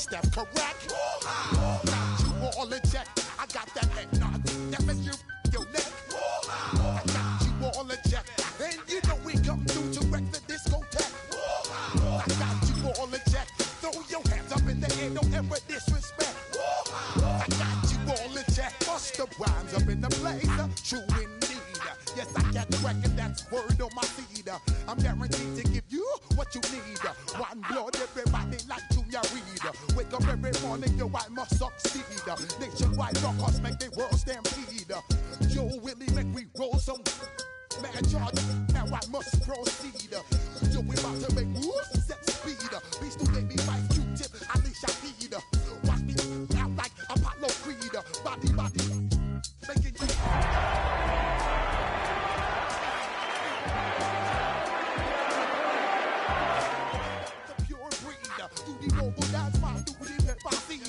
step correct. Got you all in check. I got that head nod that makes you your neck. I got you all in check. And you know we come through to wreck the discotheque. I got you all in check. Throw your hands up in the air, don't ever disrespect. I got you all in check. Bust the rhymes up in the place. True indeed. Yes, I got the record, that's word on my feed. I'm guaranteed to give you what you need. One blood, everybody like Junior Reed. Wake up every morning, yo, I must succeed. Nationwide rockers make the world stampede. Yo, Willie, make we roll some mad charge. Now I must proceed. Yo, we about to make moves, set speed. Beast to make me fight Q-tip, Ali Shaheed. Watch me out like Apollo Creed. Body, making you...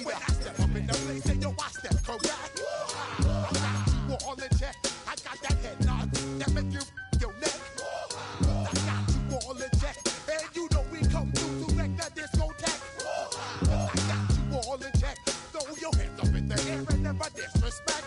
When I step up in the place, say yo, I step correct. I got you all in check. I got that head nod that make you your neck. I got you all in check, and you know we come through to wreck the discotheque. I got you all in check. Throw your hands up in the air and never disrespect.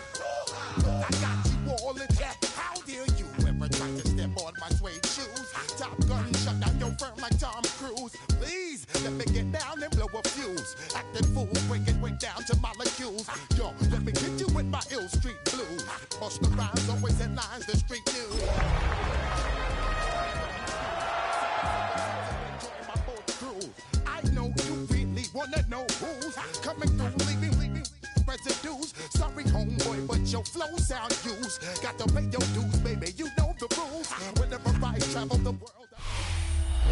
I got you all in check. How dare you ever try to step on my suede shoes? Top Gun shut down your firm like Tom Cruise. Please let me get down and blow a fuse. Acting fool, breaking way down to molecules. Yo, let me hit you with my ill street blues. Bust the rhymes, always in lines, the street news. I know you really wanna know who's coming through, leaving residues. Sorry, homeboy, but your flow sound used. Got to pay your dues, baby. You know the rules. Whenever I travel the world.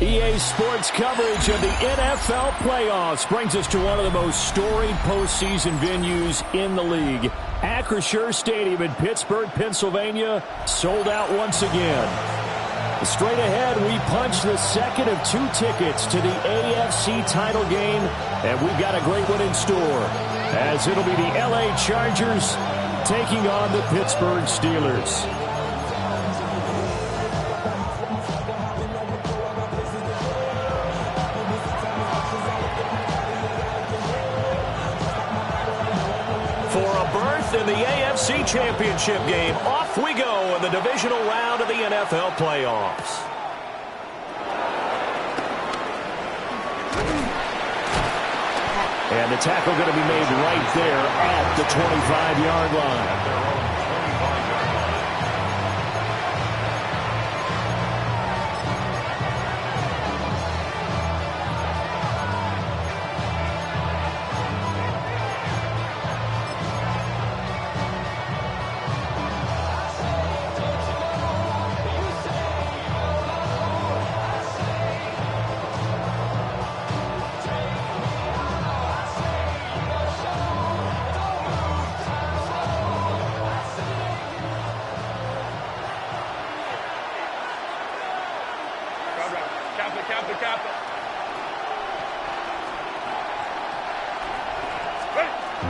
EA Sports coverage of the NFL playoffs brings us to one of the most storied postseason venues in the league. Acrisure Stadium in Pittsburgh, Pennsylvania, sold out once again. Straight ahead, we punch the second of two tickets to the AFC title game, and we've got a great one in store, as it'll be the LA Chargers taking on the Pittsburgh Steelers. In the AFC Championship game, off we go in the divisional round of the NFL playoffs. And the tackle going to be made right there at the 25-yard line.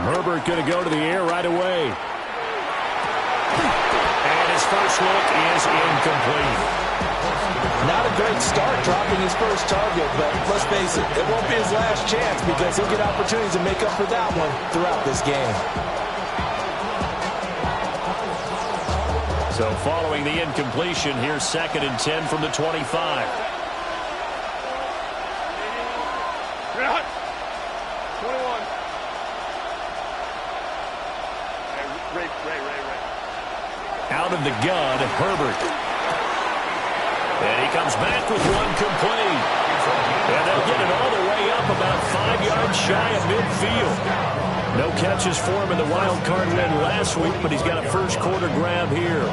Herbert going to go to the air right away. And his first look is incomplete. Not a great start dropping his first target, but let's face it, it won't be his last chance because he'll get opportunities to make up for that one throughout this game. So following the incompletion, here's 2nd and 10 from the 25. Out of the gun, Herbert. And he comes back with one complete. And they'll get it all the way up about 5 yards shy of midfield. No catches for him in the wild card win last week, but he's got a first quarter grab here.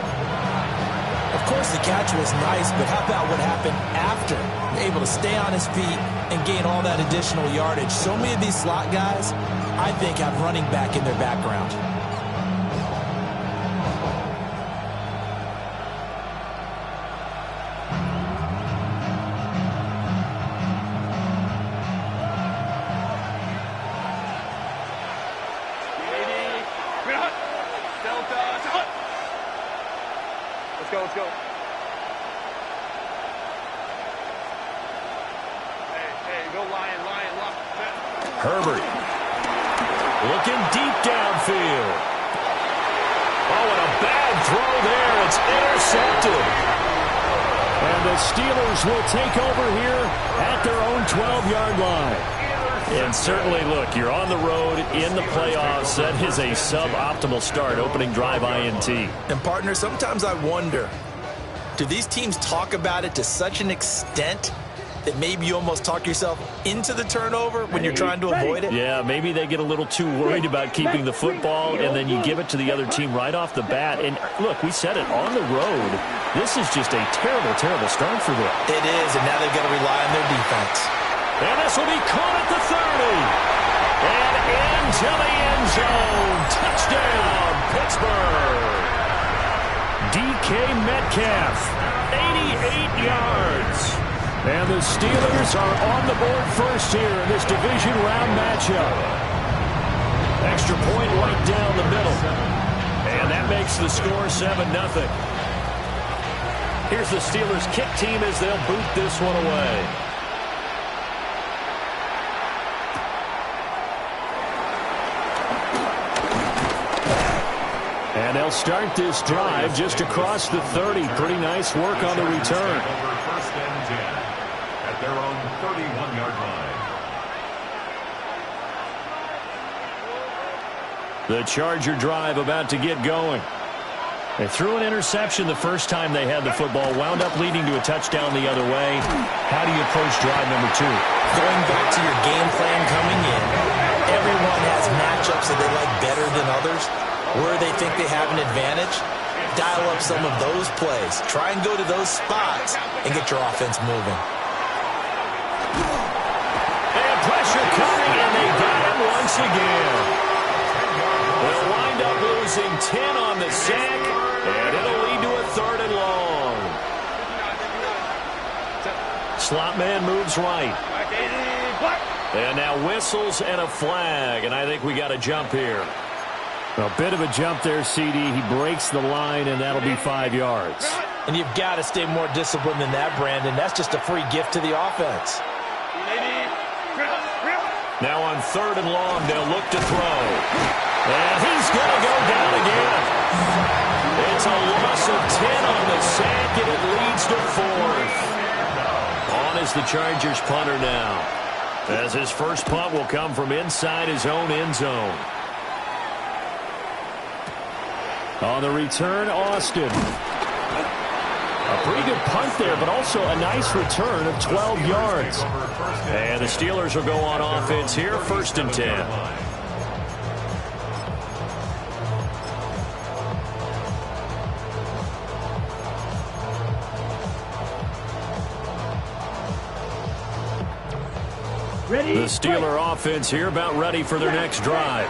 Of course, the catch was nice, but how about what happened after? Able to stay on his feet and gain all that additional yardage. So many of these slot guys, I think, have running back in their background. Let's go. Hey, go Lion, lock. Herbert Looking deep downfield. Oh, and a bad throw there. It's intercepted. And the Steelers will take over here at their own 12-yard line. And certainly, look, you're on the road in the playoffs. That is a suboptimal start, opening drive INT. And, partner, sometimes I wonder, do these teams talk about it to such an extent that maybe you almost talk yourself into the turnover when you're trying to avoid it? Yeah, maybe they get a little too worried about keeping the football, and then you give it to the other team right off the bat. And, look, we said it, on the road, this is just a terrible, terrible start for them. It is, and now they've got to rely on their defense. And this will be caught at the 30. And into the end zone. Touchdown, Pittsburgh. DK Metcalf, 88 yards. And the Steelers are on the board first here in this division round matchup. Extra point right down the middle. And that makes the score 7-0. Here's the Steelers kick team as they'll boot this one away. And they'll start this drive just across the 30. Pretty nice work on the return. First and 10 at their own 31-yard line. The Charger drive about to get going. They threw an interception the first time they had the football, wound up leading to a touchdown the other way. How do you approach drive number 2? Going back to your game plan coming in, everyone has matchups that they like better than others. Where they think they have an advantage, dial up some of those plays. Try and go to those spots and get your offense moving. And pressure coming, and they got him once again. They'll wind up losing 10 on the sack, and it'll lead to a 3rd and long. Slot man moves right. And now whistles and a flag, and I think we got a jump here. A bit of a jump there, CD. He breaks the line, and that'll be 5 yards. And you've got to stay more disciplined than that, Brandon. That's just a free gift to the offense. Now on 3rd and long, they'll look to throw. And he's going to go down again. It's a loss of 10 on the sack, and it leads to 4th. On is the Chargers punter now, as his first punt will come from inside his own end zone. On the return, Austin. A pretty good punt there, but also a nice return of 12 yards. And the Steelers will go on offense here, 1st and 10. The Steeler offense here about ready for their next drive.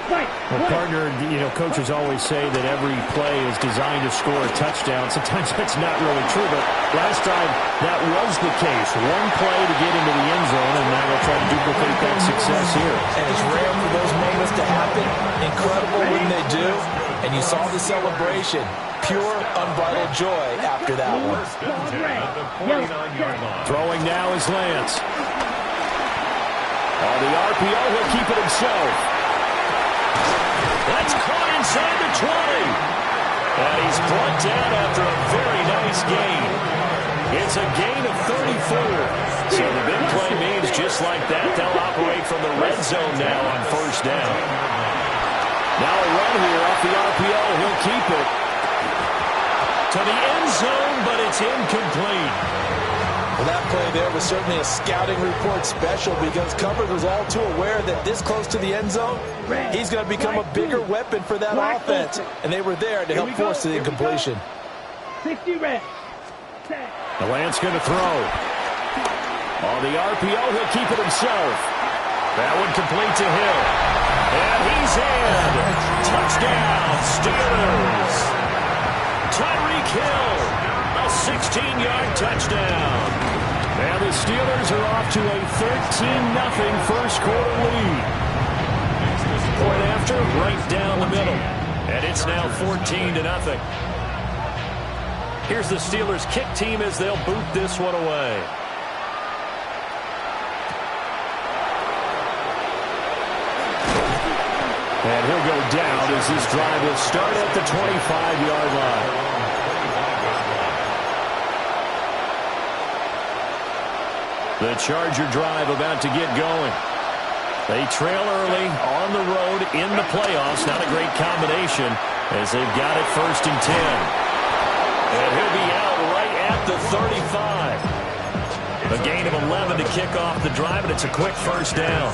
Well, partner, coaches always say that every play is designed to score a touchdown. Sometimes that's not really true, but last time that was the case. One play to get into the end zone, and now they'll try to duplicate that success here. And it's rare for those moments to happen. Incredible when they do. And you saw the celebration. Pure, unbridled joy after that one. Throwing now is Lance. On the RPO, he'll keep it himself. That's caught inside the 20. And he's brought down after a very nice gain. It's a gain of 34. So the big play means just like that, they'll operate from the red zone now on 1st down. Now a run here off the RPO. He'll keep it to the end zone, but it's incomplete. Well, that play there was certainly a scouting report special because coverage was all too aware that this close to the end zone, he's going to become a bigger weapon for that offense. And they were there to help force the incompletion. 60 red. The Lance going to throw. On the RPO, he'll keep it himself. That one complete to Hill. And he's in. Touchdown, Steelers. Tyreek Hill, a 16-yard touchdown. And the Steelers are off to a 13-0 first quarter lead. Point after, right down the middle. And it's now 14-0. Here's the Steelers kick team as they'll boot this one away. And he'll go down as this drive will start at the 25-yard line. The Charger drive about to get going. They trail early on the road in the playoffs. Not a great combination as they've got it 1st and 10. And he'll be out right at the 35. A gain of 11 to kick off the drive, and it's a quick 1st down.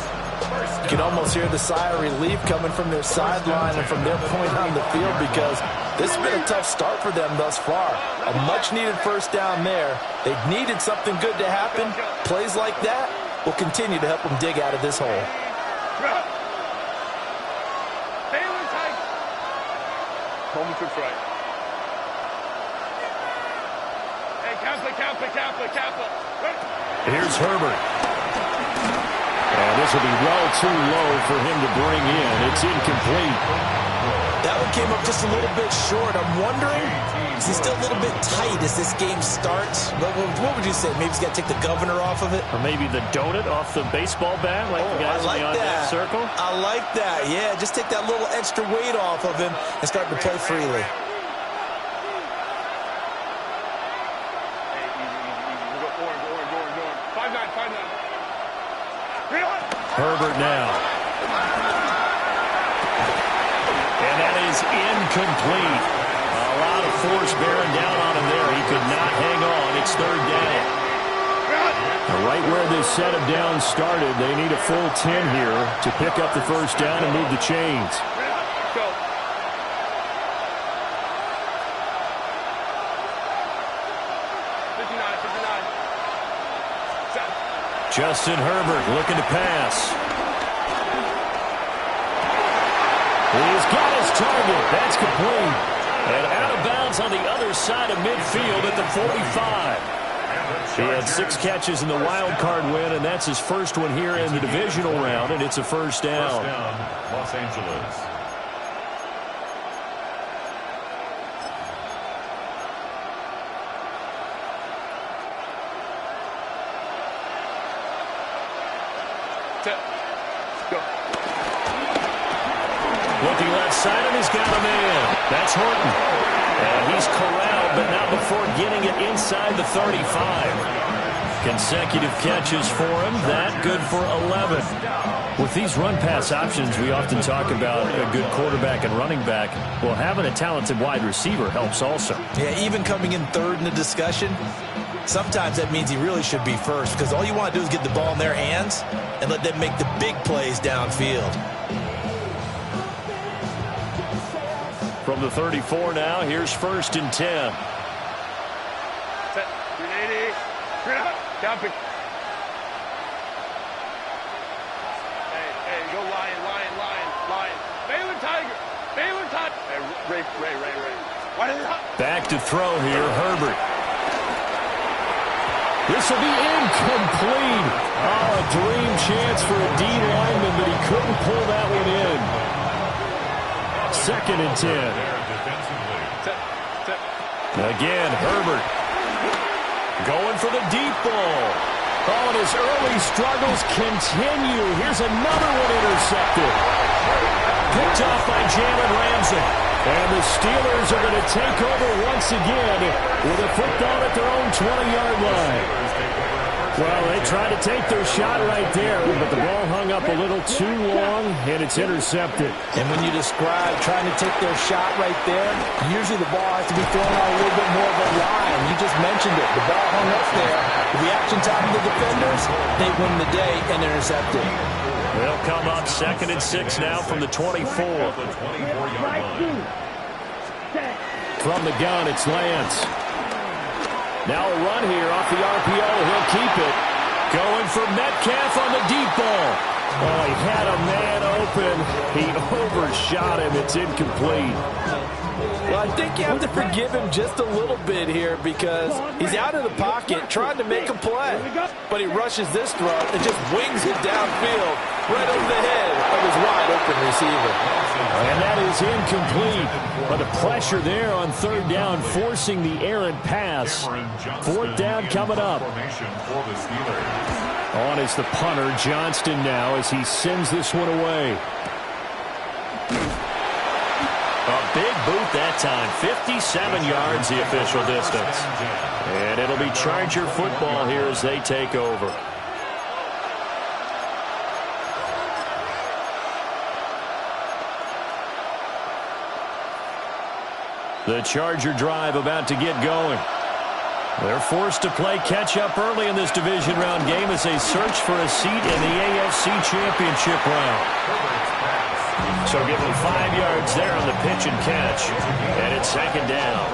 You can almost hear the sigh of relief coming from their sideline and from their point on the field because this has been a tough start for them thus far. A much-needed 1st down there. They've needed something good to happen. Plays like that will continue to help them dig out of this hole. Home to right. Hey, Kappa. Here's Herbert. And this will be well too low for him to bring in. It's incomplete. That one came up just a little bit short. I'm wondering, is he still a little bit tight as this game starts? What would you say? Maybe he's got to take the governor off of it? Or maybe the donut off the baseball bat like the guys I like in the on-deck circle? I like that. Yeah, just take that little extra weight off of him and start to play freely. Herbert now. And that is incomplete. A lot of force bearing down on him there. He could not hang on. It's 3rd down. Right where this set of downs started, they need a full 10 here to pick up the 1st down and move the chains. Justin Herbert looking to pass. He's got his target. That's complete. And out of bounds on the other side of midfield at the 45. He had 6 catches in the wild card win, and that's his first one here in the divisional round, and it's a 1st down. Los Angeles. Looking left side, and he's got a man. That's Horton. And he's corralled, but not before getting it inside the 35. Consecutive catches for him. That good for 11. With these run-pass options, we often talk about a good quarterback and running back. Well, having a talented wide receiver helps also. Yeah, even coming in 3rd in the discussion, sometimes that means he really should be 1st because all you want to do is get the ball in their hands and let them make the big plays downfield. From the 34 now, here's 1st and 10. Set. 380. Hey, go Lion. Baylor Tiger. Hey, Ray. Why did it Back to throw here, Herbert. This will be incomplete. Oh, a dream chance for a D lineman, but he couldn't pull that one in. 2nd and 10. Again, Herbert going for the deep ball. Oh, and his early struggles continue. Here's another one intercepted. Picked off by Jalen Ramsey. And the Steelers are going to take over once again with a football at their own 20-yard line. Well, they tried to take their shot right there, but the ball hung up a little too long, and it's intercepted. And when you describe trying to take their shot right there, usually the ball has to be thrown out a little bit more of a line. You just mentioned it. The ball hung up there. The reaction time of the defenders, they win the day and intercepted. They'll come up 2nd and 6 now from the 24. From the gun, it's Lance. Now a run here off the RPO. He'll keep it. Going for Metcalf on the deep ball. Oh, he had a man open. He overshot him. It's incomplete. Well, I think you have to forgive him just a little bit here because he's out of the pocket trying to make a play. But he rushes this throw and just wings it downfield right over the head of his wide-open receiver. And that is incomplete. But the pressure there on 3rd down, forcing the errant pass. 4th down coming up. On is the punter, Johnston now, as he sends this one away. A big boot that time. 57 yards the official distance. And it'll be Charger football here as they take over. The Charger drive about to get going. They're forced to play catch-up early in this division round game as they search for a seat in the AFC Championship round. So give them 5 yards there on the pitch and catch. And it's second down.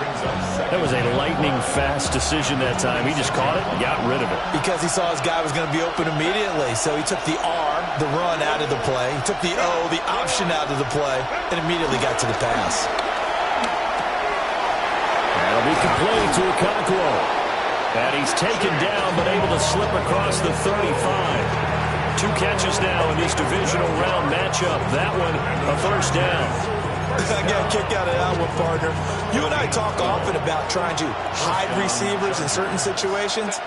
That was a lightning-fast decision that time. He just caught it and got rid of it. Because he saw his guy was going to be open immediately. So he took the R, the run, out of the play. He took the O, the option, out of the play, and immediately got to the pass. That'll be complete to Okonkwo. And he's taken down but able to slip across the 35. 2 catches now in this divisional round matchup. That one, a first down. I got a kick out of that one, partner. You and I talk often about trying to hide receivers in certain situations,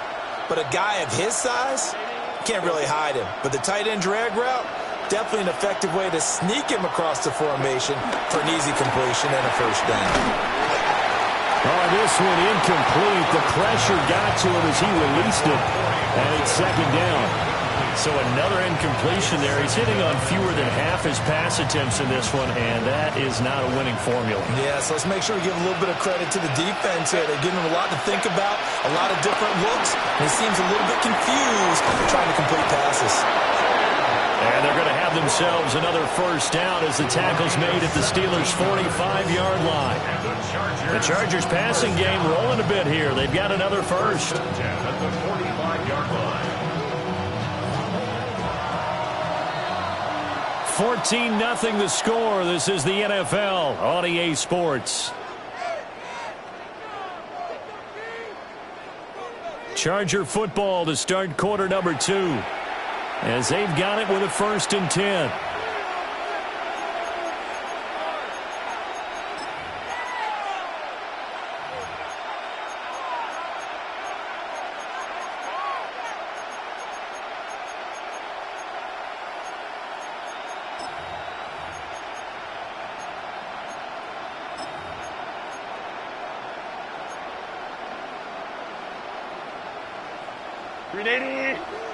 but a guy of his size, can't really hide him. But the tight end drag route, definitely an effective way to sneak him across the formation for an easy completion and a first down. Oh, this one incomplete. The pressure got to him as he released it, and it's second down. So another incompletion there. He's hitting on fewer than half his pass attempts in this one, and that is not a winning formula. Yeah, so let's make sure we give a little bit of credit to the defense here. They're giving him a lot to think about, a lot of different looks, and he seems a little bit confused trying to complete passes. And they're going to have themselves another first down as the tackle's made at the Steelers' 45-yard line. The Chargers passing game rolling a bit here. They've got another first. At the 45-yard line. 14-0 the score. This is the NFL on EA Sports. Charger football to start quarter number 2. As they've got it with a 1st and 10.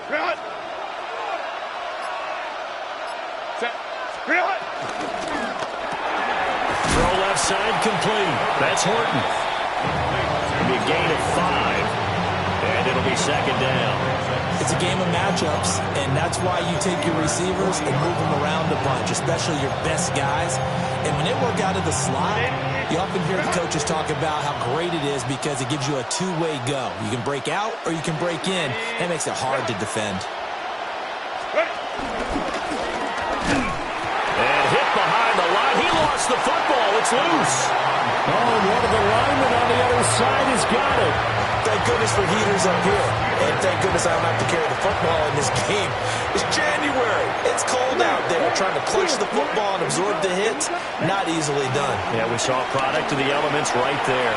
Run! Set. Run! Throw left side complete. That's Horton. It'll be a gain of 5. And it'll be second down. It's a game of matchups, and that's why you take your receivers and move them around a bunch, especially your best guys. And when they work out of the slot, you often hear the coaches talk about how great it is because it gives you a two-way go. You can break out or you can break in. That makes it hard to defend. And hit behind the line. He lost the football. It's loose. Oh, one of the linemen on the other side has got it. Thank goodness for heaters up here. And thank goodness I don't have to carry the football in this game. It's January. It's cold out there. Trying to clutch the football and absorb the hits, not easily done. Yeah, we saw a product of the elements right there.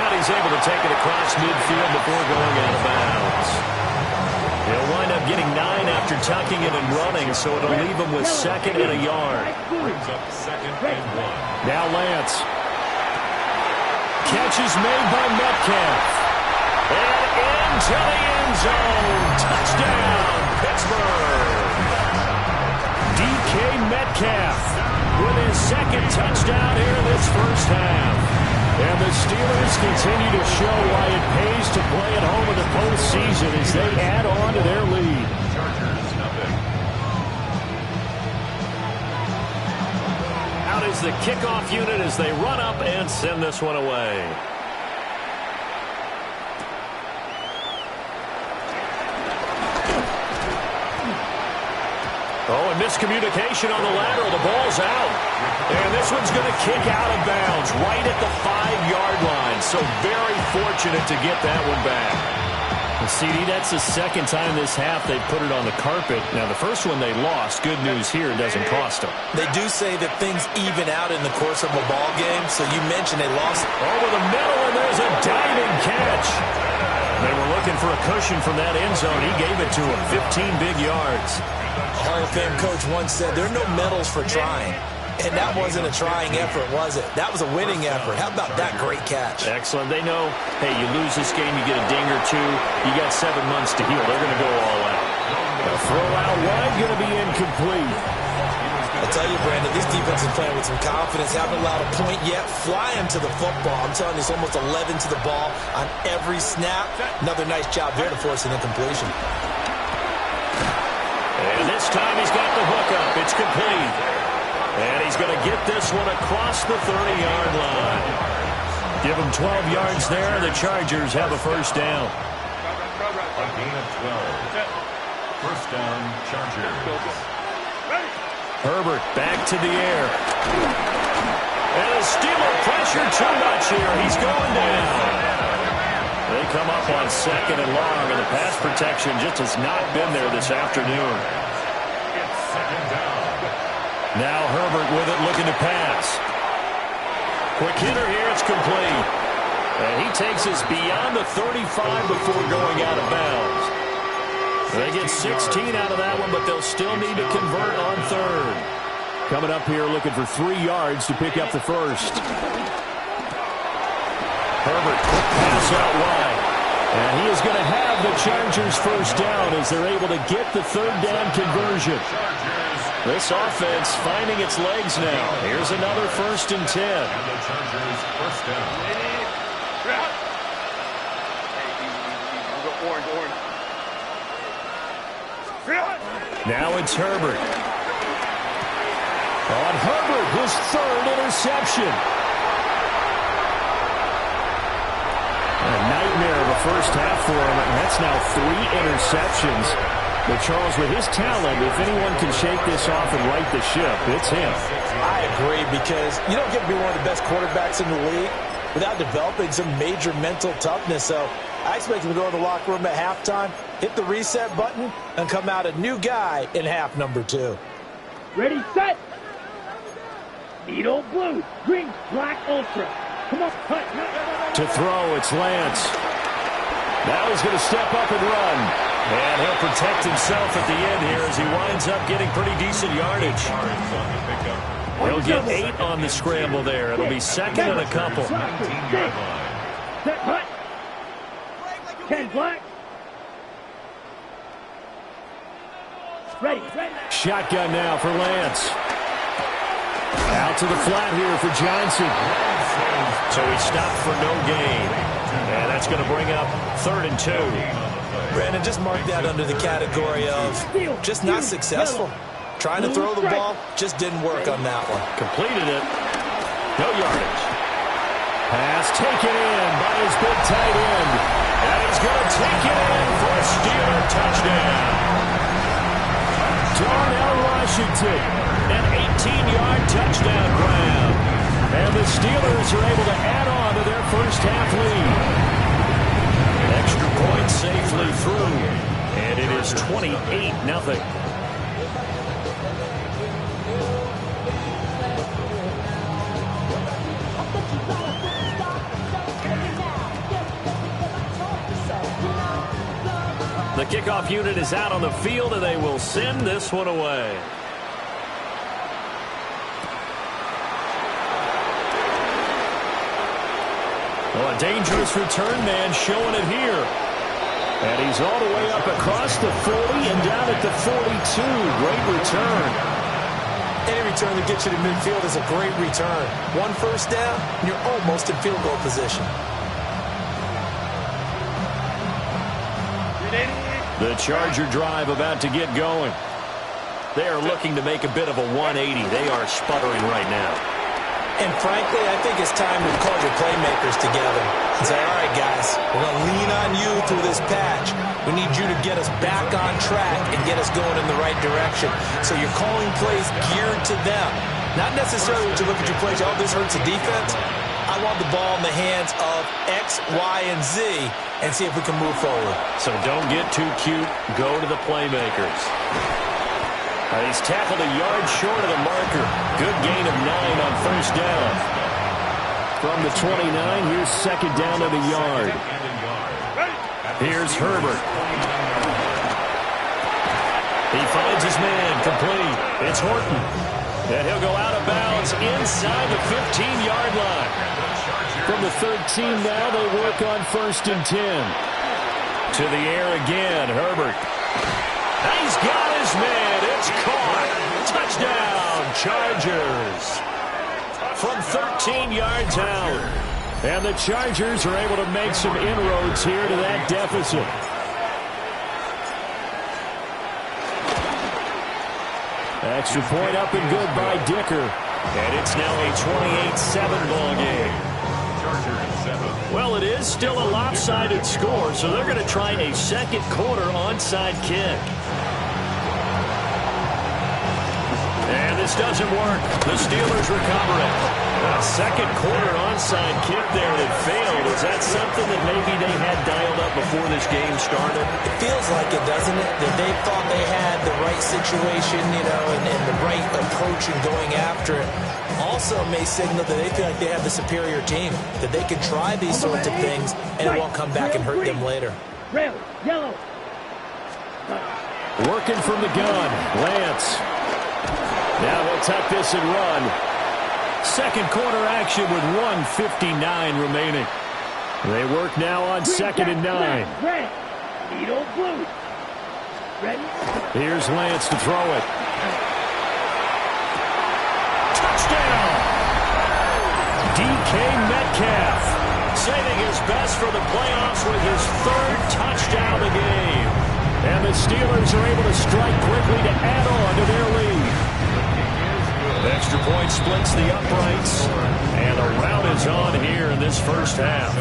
And he's able to take it across midfield before going out of bounds. He'll wind up getting 9 after tucking it and running, so it'll leave him with 2nd and a yard. Brings up 2nd and 1. Now Lance. Catch is made by Metcalf. And into the end zone. Touchdown, Pittsburgh. DK Metcalf with his 2nd touchdown here in this first half. And the Steelers continue to show why it pays to play at home in the postseason as they add on to their lead. Chargers nothing. Out is the kickoff unit as they run up and send this one away. Oh, and miscommunication on the lateral. The ball's out. And this one's going to kick out of bounds right at the 5-yard line. So very fortunate to get that one back. And CD, that's the 2nd time this half they've put it on the carpet. Now, the first one they lost. Good news here, it doesn't cost them. They do say that things even out in the course of a ball game. So you mentioned they lost over the middle, and there's a diving catch. They were looking for a cushion from that end zone. He gave it to him. 15 big yards. Oh, of Fame coach once said, there are no medals for trying. And that wasn't a trying effort, was it? That was a winning effort. How about that great catch? Excellent. They know, hey, you lose this game, you get a ding or two. You got 7 months to heal. They're going to go all out. A throw out wide, going to be incomplete. I tell you, Brandon, this defense is playing with some confidence. Haven't allowed a point yet. Flying to the football. I'm telling you, it's almost 11 to the ball on every snap. Another nice job there to force an incompletion. And this time he's got the hook up. It's complete. And he's going to get this one across the 30-yard line. Give him 12 yards there. The Chargers have a first down. A gain of 12. First down, Chargers. Herbert back to the air. And a Steeler pressure too much here. He's going down. They come up on 2nd and long, and the pass protection just has not been there this afternoon. It's 2nd down. Now Herbert with it, looking to pass. Quick hitter here, it's complete. And he takes us beyond the 35 before going out of bounds. They get 16 out of that one, but they'll still need to convert on 3rd. Coming up here looking for 3 yards to pick up the first. Herbert, quick pass out wide. And he is going to have the Chargers first down as they're able to get the 3rd down conversion. This offense finding its legs now. Here's another 1st and 10. And the Chargers first down. Orange. Now it's Herbert. On Herbert, his 3rd interception. A nightmare of a first half for him, and that's now 3 interceptions. But Charles, with his talent, if anyone can shake this off and right the ship, it's him. I agree, because you don't get to be one of the best quarterbacks in the league without developing some major mental toughness. So I expect him to go to the locker room at halftime, hit the reset button, and come out a new guy in half number 2. Ready, set. Needle blue, green, black, ultra. Come on, cut. To throw, it's Lance. Now he's going to step up and run. And he'll protect himself at the end here as he winds up getting pretty decent yardage. He'll get 8 on the scramble there. It'll be 2nd and a couple. 19-yard line. Set, cut. 10 black. Ready. Shotgun now for Lance. Out to the flat here for Johnson. So he stopped for no gain. And that's going to bring up 3rd and 2. Brandon, just mark that under the category of just not successful. Trying to throw the ball, just didn't work on that one. Completed it. No yardage. Pass taken in by his big tight end. And he's going to take it in for a Steeler touchdown. Darnell Washington, an 18-yard touchdown grab. And the Steelers are able to add on to their first half lead. Extra point safely through. And it is 28-0. The kickoff unit is out on the field, and they will send this one away. Well, a dangerous return man showing it here. And he's all the way up across the 40 and down at the 42. Great return. Any return that gets you to midfield is a great return. 1 first down, and you're almost in field goal position. The Charger drive about to get going. They are looking to make a bit of a 180. They are sputtering right now. And frankly, I think it's time to call your playmakers together and say, all right, guys, we're going to lean on you through this patch. We need you to get us back on track and get us going in the right direction. So you're calling plays geared to them. Not necessarily when you look at your plays, oh, this hurts the defense. I want the ball in the hands of X, Y, and Z and see if we can move forward. So don't get too cute. Go to the playmakers. He's tackled a yard short of the marker. Good gain of 9 on first down. From the 29, here's 2nd down of the yard. He finds his man, complete. It's Horton. And he'll go out of bounds inside the 15-yard line. From the 13 now, they work on 1st and 10. To the air again, Herbert. He's got his man. It's caught. Touchdown, Chargers. From 13 yards out. And the Chargers are able to make some inroads here to that deficit. Extra point up and good by Dicker. And it's now a 28-7 ball game. Well, it is still a lopsided score, so they're going to try a second quarter onside kick. And this doesn't work. The Steelers recover it. A second quarter onside kick there that failed. Is that something that maybe they had dialed up before this game started? It feels like it, doesn't it? That they thought they had the right situation, and the right approach in going after it. Also may signal that they feel like they have the superior team, that they can try these sorts of things and it won't come back and hurt them later. Red, yellow. Working from the gun, Lance. Now he'll tuck this and run. Second quarter action with 1:59 remaining. They work now on 2nd and 9. Red, needle blue. Ready? Here's Lance to throw it. Touchdown! DK Metcalf saving his best for the playoffs with his 3rd touchdown of the game. And the Steelers are able to strike quickly to add on to their lead. Extra point splits the uprights, and a rout is on here in this first half.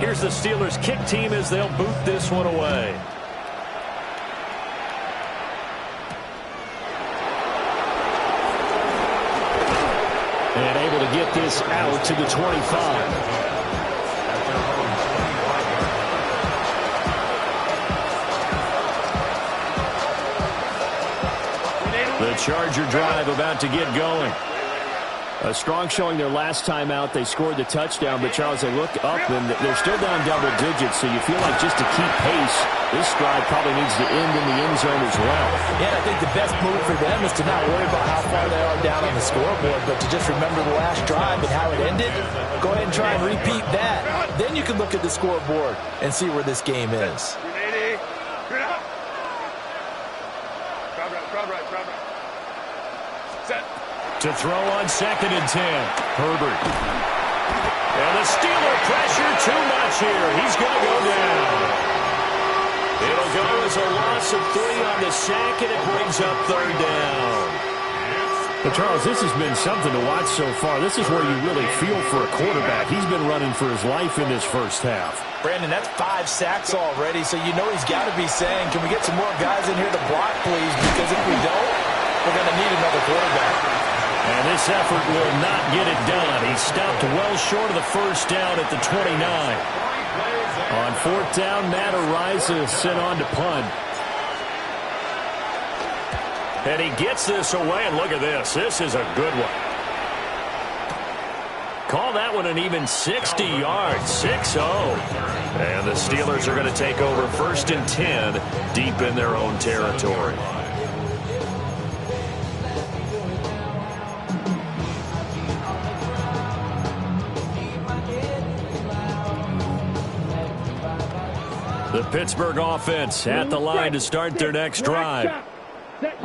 Here's the Steelers kick team as they'll boot this one away. And able to get this out to the 25. The Charger drive about to get going. A strong showing their last time out. They scored the touchdown, but Charles, they look up and they're still down double digits, so you feel like just to keep pace, this drive probably needs to end in the end zone as well. Yeah, I think the best move for them is to not worry about how far they are down on the scoreboard, but to just remember the last drive and how it ended. Go ahead and try and repeat that. Then you can look at the scoreboard and see where this game is. To throw on 2nd and 10. Herbert. And the Steeler pressure too much here. He's going to go down. It'll go as a loss of 3 on the sack, and it brings up 3rd down. But, Charles, this has been something to watch so far. This is where you really feel for a quarterback. He's been running for his life in this first half. Brandon, that's 5 sacks already, so you know he's got to be saying, can we get some more guys in here to block, please? Because if we don't, we're going to need another quarterback. And this effort will not get it done. He stopped well short of the first down at the 29. On 4th down, Matt Araiza sent on to punt. And he gets this away, and look at this. This is a good one. Call that one an even 60 yards, 6-0. And the Steelers are going to take over 1st and 10 deep in their own territory. The Pittsburgh offense at the line to start their next drive.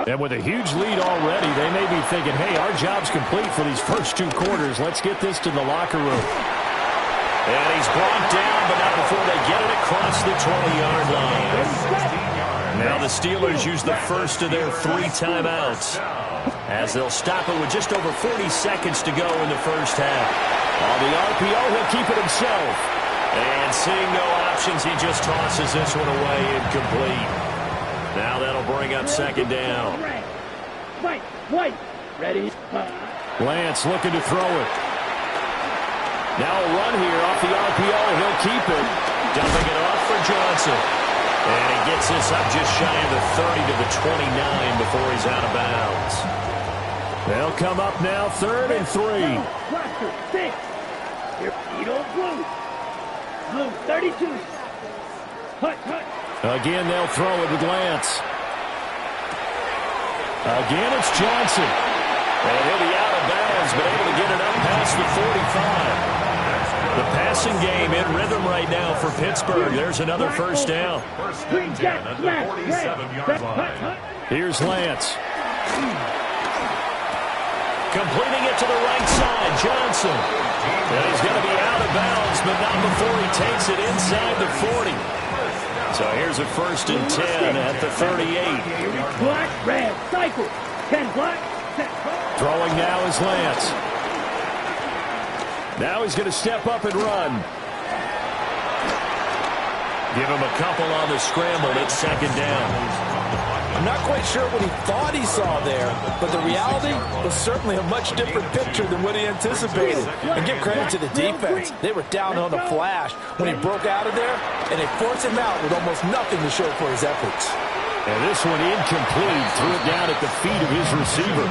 And with a huge lead already, they may be thinking, hey, our job's complete for these first 2 quarters. Let's get this to the locker room. And he's brought down, but not before they get it across the 20-yard line. Now the Steelers use the first of their 3 timeouts, as they'll stop it with just over 40 seconds to go in the first half. On the RPO, he'll keep it himself. And seeing no options, he just tosses this one away incomplete. Now that'll bring up 2nd down. White, ready. Lance looking to throw it. Now a run here off the RPO. He'll keep it. Dumping it off for Johnson. And he gets this up just shy of the 30 to the 29 before he's out of bounds. They'll come up now 3rd and 3. Blaster, 6. Your feet on blue. Blue, 32. Again, they'll throw it with Lance. Again, it's Johnson. And he'll be out of bounds, but able to get it up past the 45. The passing game in rhythm right now for Pittsburgh. There's another first down. First and 10 at the 47-yard line. Here's Lance. Completing it to the right side, Johnson. And he's going to be out of bounds, but not before he takes it inside the 40. So here's a first and 10 at the 38. Black, red, cycle. 10 black, set. Throwing now is Lance. Now he's going to step up and run. Give him a couple on the scramble. It's second down. I'm not quite sure what he thought he saw there, but the reality was certainly a much different picture than what he anticipated. And give credit to the defense. They were down on a flash when he broke out of there, and they forced him out with almost nothing to show for his efforts. And this one incomplete. Threw it down at the feet of his receiver.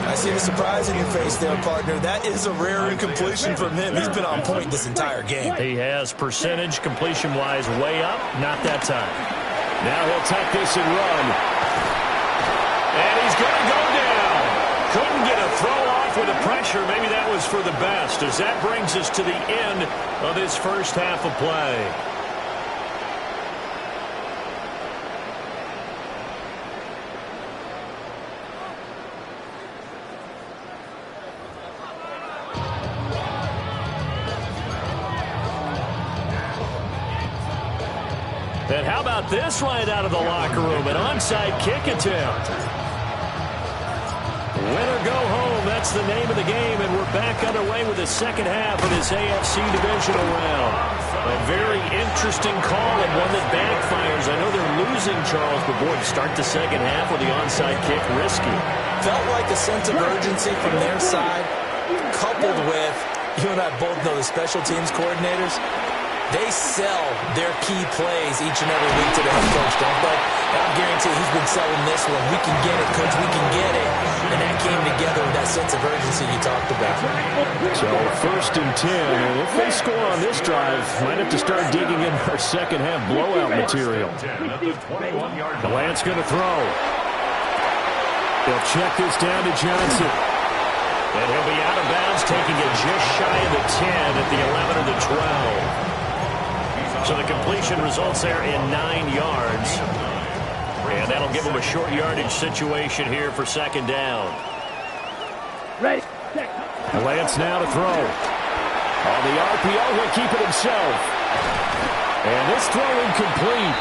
I see the surprise in your face there, partner. That is a rare incompletion from him. He's been on point this entire game. He has percentage completion-wise way up. Not that time. Now he'll tuck this and run. And he's going to go down. Couldn't get a throw off with the pressure. Maybe that was for the best, as that brings us to the end of this first half of play. And how about this right out of the locker room? An onside kick attempt. Win or go home, that's the name of the game, and we're back underway with the second half of this AFC divisional round. A very interesting call and one that backfires. I know they're losing, Charles, but boy, to start the second half with the onside kick, risky. Felt like a sense of urgency from their side, coupled with, you and I both know the special teams coordinators, they sell their key plays each and every week to the head coach, don't they? And I guarantee he's been selling this one. We can get it, coach. We can get it. And that came together with that sense of urgency you talked about. So first and 10. And if they score on this drive, might have to start digging in our second half blowout material. Lance going to throw. They'll check this down to Johnson. And he'll be out of bounds, taking it just shy of the 10 at the 11 or the 12. So the completion results there in 9 yards. And that'll give him a short yardage situation here for second down. Ready. Lance now to throw. On the RPO, he'll keep it himself. And this throw incomplete.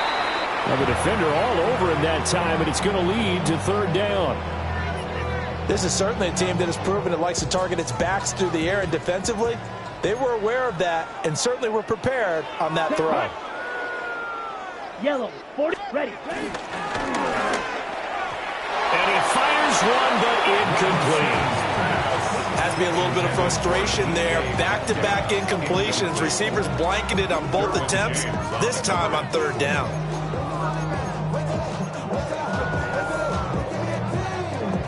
Now the defender all over him that time, and it's going to lead to third down. This is certainly a team that has proven it likes to target its backs through the air and defensively. They were aware of that and certainly were prepared on that throw. Yellow, 40, ready. And he fires one, but incomplete. Has to be a little bit of frustration there. Back-to-back incompletions. Receivers blanketed on both attempts, this time on third down.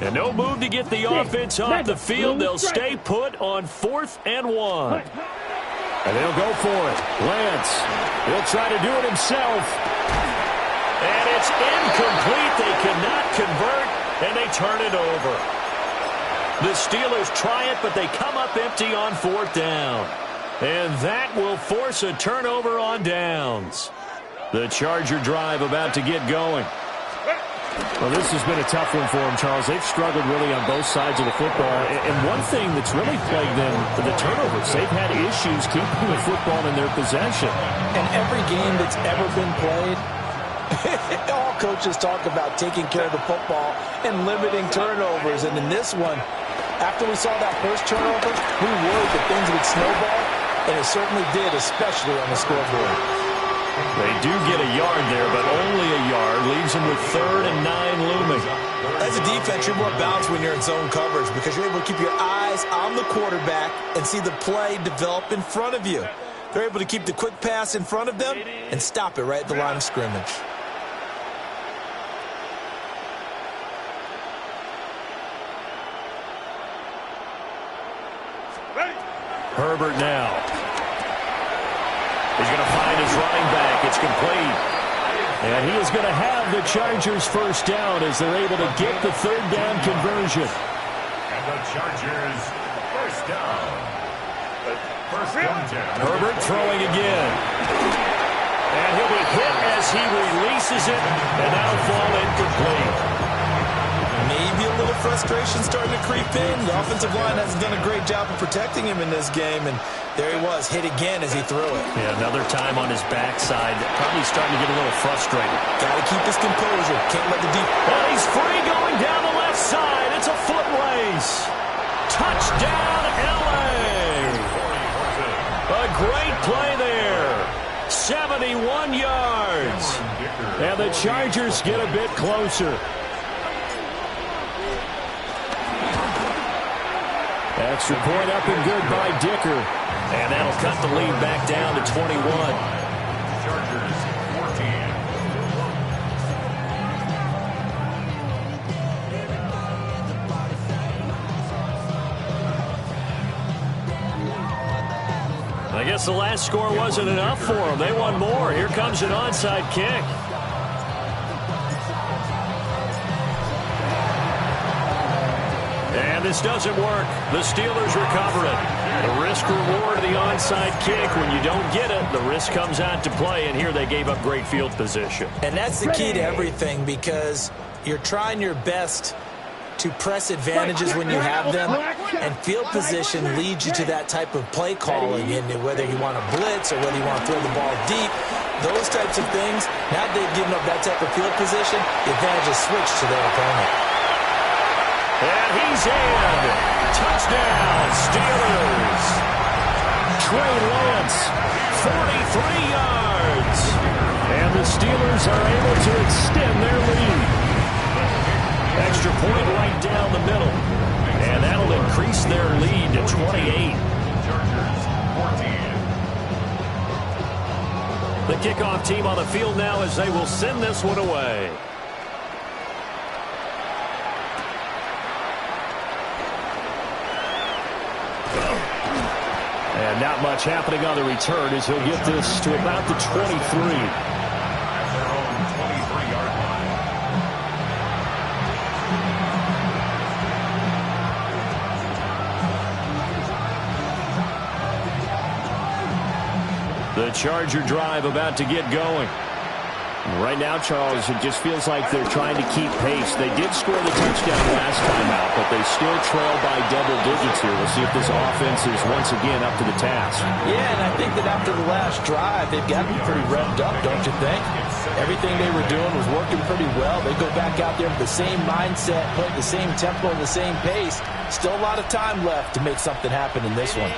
And no move to get the offense off the field. They'll stay put on 4th and 1. And they'll go for it. Lance, he'll try to do it himself. And it's incomplete. They cannot convert, and they turn it over. The Steelers try it, but they come up empty on 4th down. And that will force a turnover on downs. The Charger drive about to get going. Well, this has been a tough one for them, Charles. They've struggled really on both sides of the football. And one thing that's really plagued them, the turnovers. They've had issues keeping the football in their possession. And every game that's ever been played, all coaches talk about taking care of the football and limiting turnovers. And in this one, after we saw that first turnover, we worried that things would snowball, and it certainly did, especially on the scoreboard. They do get a yard there, but only a yard. Leaves them with 3rd and 9 looming. As a defense, you're more balanced when you're in zone coverage because you're able to keep your eyes on the quarterback and see the play develop in front of you. They're able to keep the quick pass in front of them and stop it right at the line of scrimmage. Herbert now. He's going to find his running back. It's complete. And he is going to have the Chargers first down as they're able to get the third down conversion. And the Chargers first down. Herbert throwing again. And he'll be hit as he releases it, and that'll fall incomplete. Maybe a little frustration starting to creep in. The offensive line hasn't done a great job of protecting him in this game, and there he was, hit again as he threw it. Yeah, another time on his backside. Probably starting to get a little frustrated. Got to keep his composure. Can't let the defense. Well, he's free going down the left side. It's a foot race. Touchdown, L.A. A great play there. 71 yards. And the Chargers get a bit closer. Extra point up and good by Dicker. And that'll cut the lead back down to 21. Chargers 14. I guess the last score wasn't enough for them. They won more. Here comes an onside kick. And this doesn't work. The Steelers recover it. The risk-reward of the onside kick. When you don't get it, the risk comes out to play, and here they gave up great field position. And that's the key to everything, because you're trying your best to press advantages when you have them, and field position leads you to that type of play calling, and whether you want to blitz or whether you want to throw the ball deep, those types of things. Now they've given up that type of field position, the advantage is switched to their opponent. And he's in. Touchdown, Steelers. Trey Lance, 43 yards. And the Steelers are able to extend their lead. Extra point right down the middle. And that'll increase their lead to 28. Chargers 14. The kickoff team on the field now as they will send this one away. And not much happening on the return as he'll get this to about the 23. At their own 23-yard line. The Charger drive about to get going. Right now, Charles, it just feels like they're trying to keep pace. They did score the touchdown last time out, but they still trail by double digits here. We'll see if this offense is once again up to the task. Yeah, and I think that after the last drive, they've got to be pretty revved up, don't you think? Everything they were doing was working pretty well. They go back out there with the same mindset, play the same tempo and the same pace. Still a lot of time left to make something happen in this one.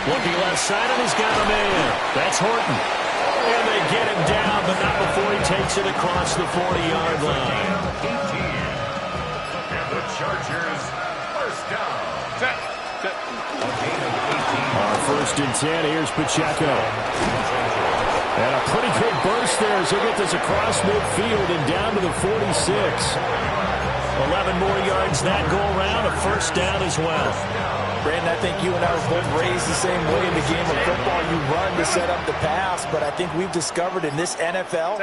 Looking left side, and he's got a man. That's Horton. And they get him down, but not before he takes it across the 40-yard line. 18. And the Chargers first down. Set. A gain of 18. Our first and 10, here's Pacheco. And a pretty good burst there as he'll get this across midfield and down to the 46. 11 more yards that go around, a first down as well. Brandon, I think you and I were both raised the same way in the game of football. You run to set up the pass, but I think we've discovered in this NFL,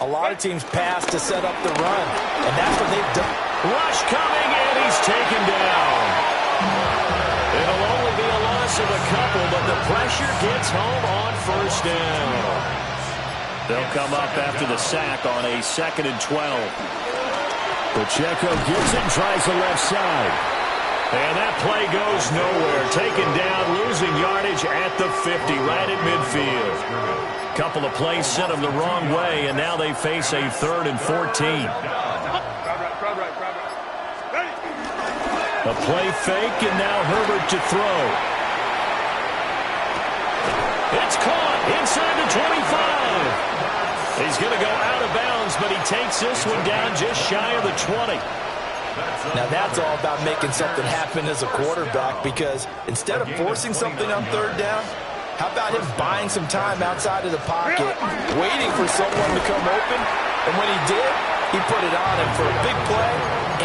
a lot of teams pass to set up the run, and that's what they've done. Rush coming, and he's taken down. It'll only be a loss of a couple, but the pressure gets home on first down. They'll come up after the sack on a 2nd and 12. Pacheco gets it and tries the left side. And that play goes nowhere. Taken down, losing yardage at the 50, right at midfield. Couple of plays sent them the wrong way, and now they face a 3rd and 14. A play fake, and now Herbert to throw. It's caught inside the 25. He's going to go out of bounds, but he takes this one down just shy of the 20. Now that's all about making something happen as a quarterback, because instead of forcing something on 3rd down, how about him buying some time outside of the pocket, waiting for someone to come open, and when he did, he put it on him for a big play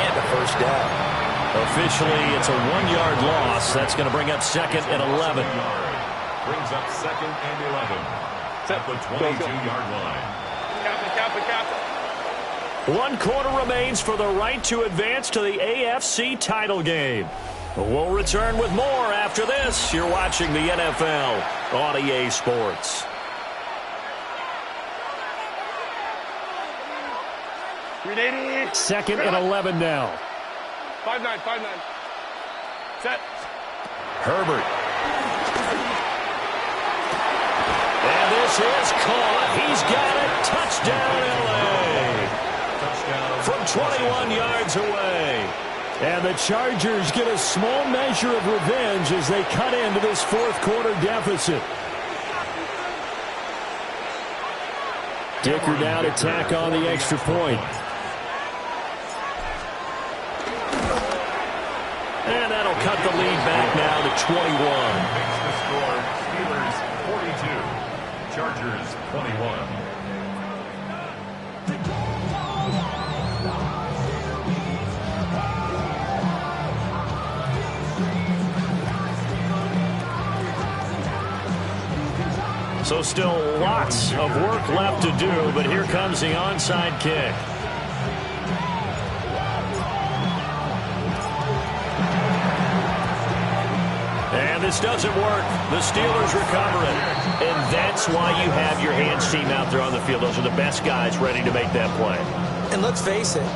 and a first down. Officially, it's a 1-yard loss. That's going to bring up 2nd and 11. brings up 2nd and 11 at the 22-yard line. Captain. 1 quarter remains for the right to advance to the AFC title game. We'll return with more after this. You're watching the NFL on EA Sports. Second and 11 now. 5-9. Set. Herbert. And this is caught. He's got it. Touchdown, L.A. From 21 yards away. And the Chargers get a small measure of revenge as they cut into this fourth quarter deficit. Dicker now to tack on the extra point. And that'll cut the lead back now to 21. Makes the score Steelers 42, Chargers 21. So still lots of work left to do, but here comes the onside kick. And this doesn't work. The Steelers recover it. And that's why you have your hands team out there on the field. Those are the best guys ready to make that play. And let's face it,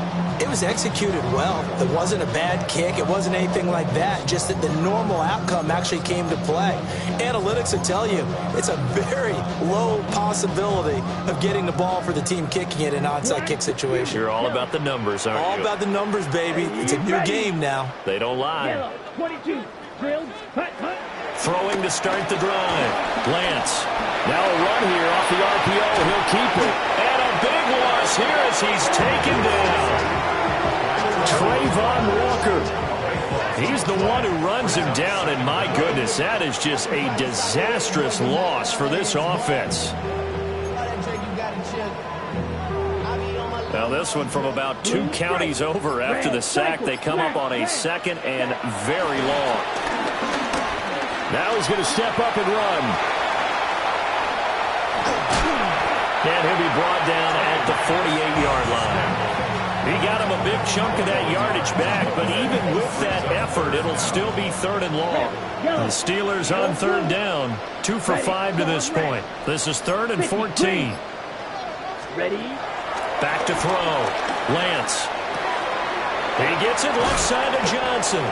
it was executed well. It wasn't a bad kick. It wasn't anything like that. Just that the normal outcome actually came to play. Analytics will tell you it's a very low possibility of getting the ball for the team kicking it in an onside kick situation. You're all about the numbers, aren't you? All about the numbers, baby. It's a new game now. They don't lie. Yellow, 22, drilled, hut. Throwing to start the drive. Lance. Now a run here off the RPO. He'll keep it. And a big loss here as he's taken down. Trayvon Walker. He's the one who runs him down, and my goodness, that is just a disastrous loss for this offense. Now this one from about 2 counties over after the sack. They come up on a 2nd and very long. Now he's going to step up and run. And he'll be brought down at the 48-yard line. He got him a big chunk of that yardage back, but even with that effort, it'll still be 3rd and long. The Steelers on 3rd down, 2 for 5 to this point. This is 3rd and 14. Ready? Back to throw. Lance. He gets it left side to Johnson.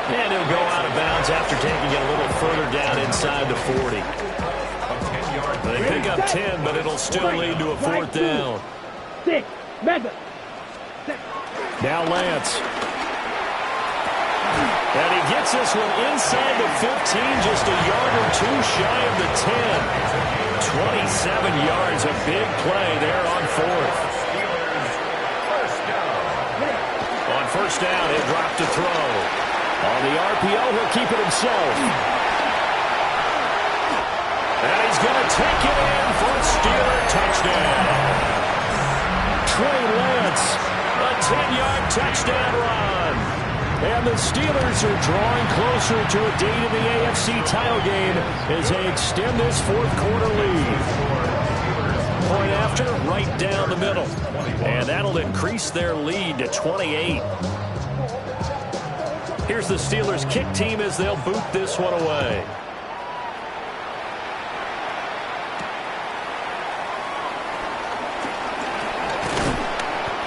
And he'll go out of bounds after taking it a little further down inside the 40. They pick up 10, but it'll still lead to a 4th down. 6, mega. Now Lance. And he gets this one inside the 15, just a yard or 2 shy of the 10. 27 yards, a big play there on 4th. On 1st down, he'll drop to throw. On the RPO, he'll keep it himself. And he's going to take it in for a Steeler touchdown. Trey Lance, a 10-yard touchdown run. And the Steelers are drawing closer to a date in the AFC title game as they extend this 4th quarter lead. Point after, right down the middle. And that'll increase their lead to 28. Here's the Steelers kick team as they'll boot this one away.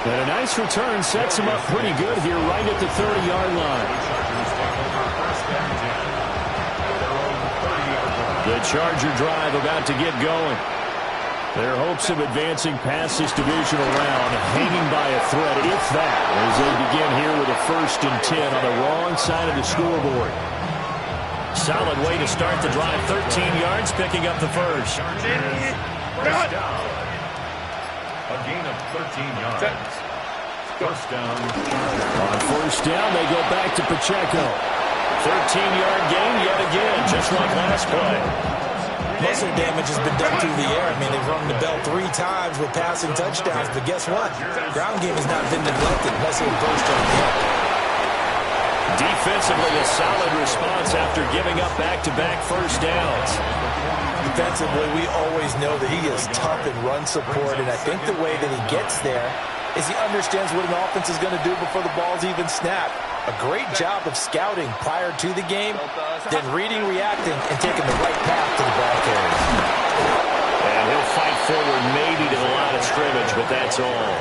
And a nice return sets him up pretty good here right at the 30-yard line. The Charger drive about to get going. Their hopes of advancing past this divisional round hanging by a thread, if that, as they begin here with a 1st and 10 on the wrong side of the scoreboard. Solid way to start the drive. 13 yards, picking up the 1st. A gain of 13 yards. 1st down. On 1st down, they go back to Pacheco. 13-yard gain yet again, just like last play. Most of the damage has been done through the air. I mean, they've rung the bell 3 times with passing touchdowns, but guess what? Ground game has not been neglected unless it burst on the Defensively, a solid response after giving up back-to-back first downs. Defensively, we always know that he is tough in run support, and I think the way that he gets there is he understands what an offense is going to do before the ball's even snapped. A great job of scouting prior to the game, then reading, reacting, and taking the right path to the ball carrier. And he'll fight forward maybe to the line of scrimmage, but that's all.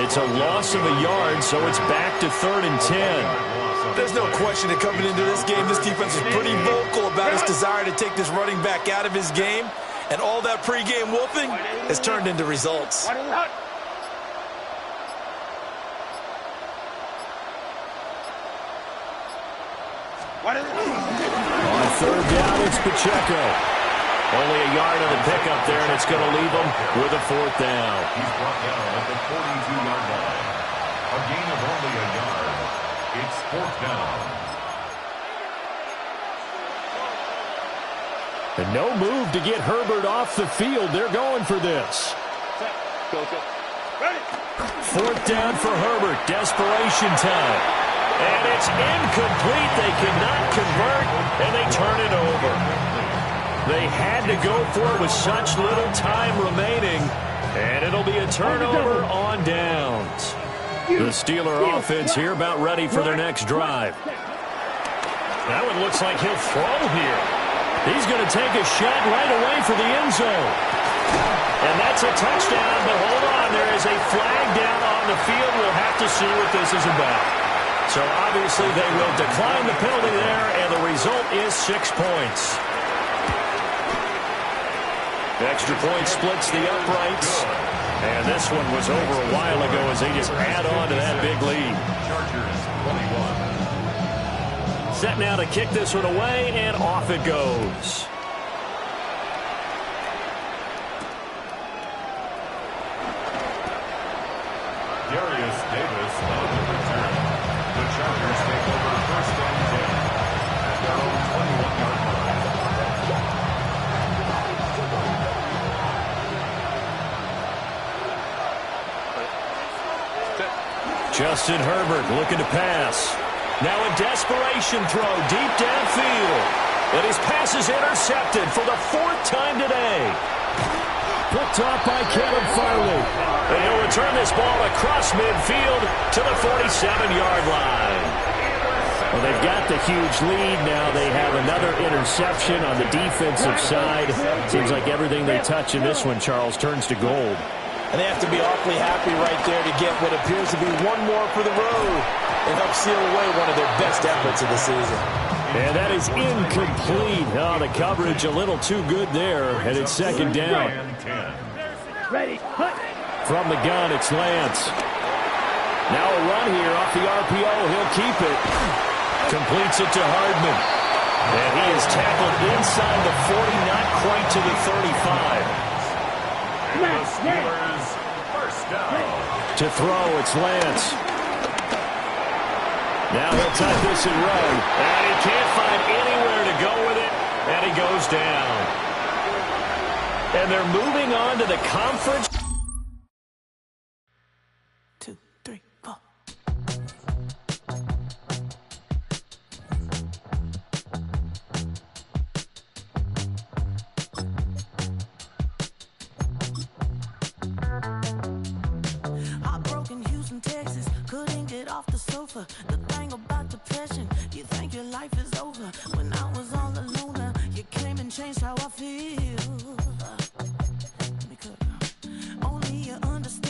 It's a loss of a yard, so it's back to 3rd and 10. There's no question that coming into this game, this defense is pretty vocal about its desire to take this running back out of his game, and all that pregame whooping has turned into results. On 3rd down, it's Pacheco. Only a yard on the pickup there, and it's going to leave him with a 4th down. He's brought down at the 42-yard line. A gain of only a yard. It's 4th down. And no move to get Herbert off the field. They're going for this. 4th down for Herbert. Desperation time. And it's incomplete. They cannot convert, and they turn it over. They had to go for it with such little time remaining, and it'll be a turnover on downs. The Steeler offense here about ready for their next drive. That one looks like he'll throw here. He's going to take a shot right away for the end zone. And that's a touchdown, but hold on. There is a flag down on the field. We'll have to see what this is about. So obviously they will decline the penalty there, and the result is 6 points. Extra point splits the uprights. And this one was over a while ago as they just add on to that big lead. Chargers 21. Set now to kick this one away, and off it goes. Darius Davis on the return. The Chargers take over 1st and 10 at their own 21-yard line. Justin Herbert looking to pass. Now a desperation throw deep downfield. And his pass is intercepted for the 4th time today. Picked off by Caleb Farley. And he'll return this ball across midfield to the 47-yard line. Well, they've got the huge lead now. They have another interception on the defensive side. Seems like everything they touch in this one, Charles, turns to gold. And they have to be awfully happy right there to get what appears to be one more for the road and help seal away one of their best efforts of the season. And that is incomplete. Oh, the coverage a little too good there, and it's 2nd down. Ready. From the gun, it's Lance. Now a run here off the RPO. He'll keep it. Completes it to Hardman. And he is tackled inside the 40, not quite to the 35. The Steelers 1st down. To throw, it's Lance. Now he'll tuck this and run. And he can't find anywhere to go with it. And he goes down. And they're moving on to the conference. 2, 3, 4. Heartbroken Houston, Texas, couldn't get off the sofa. The thing about depression, you think your life is over. When I was all alone, you came and changed how I feel.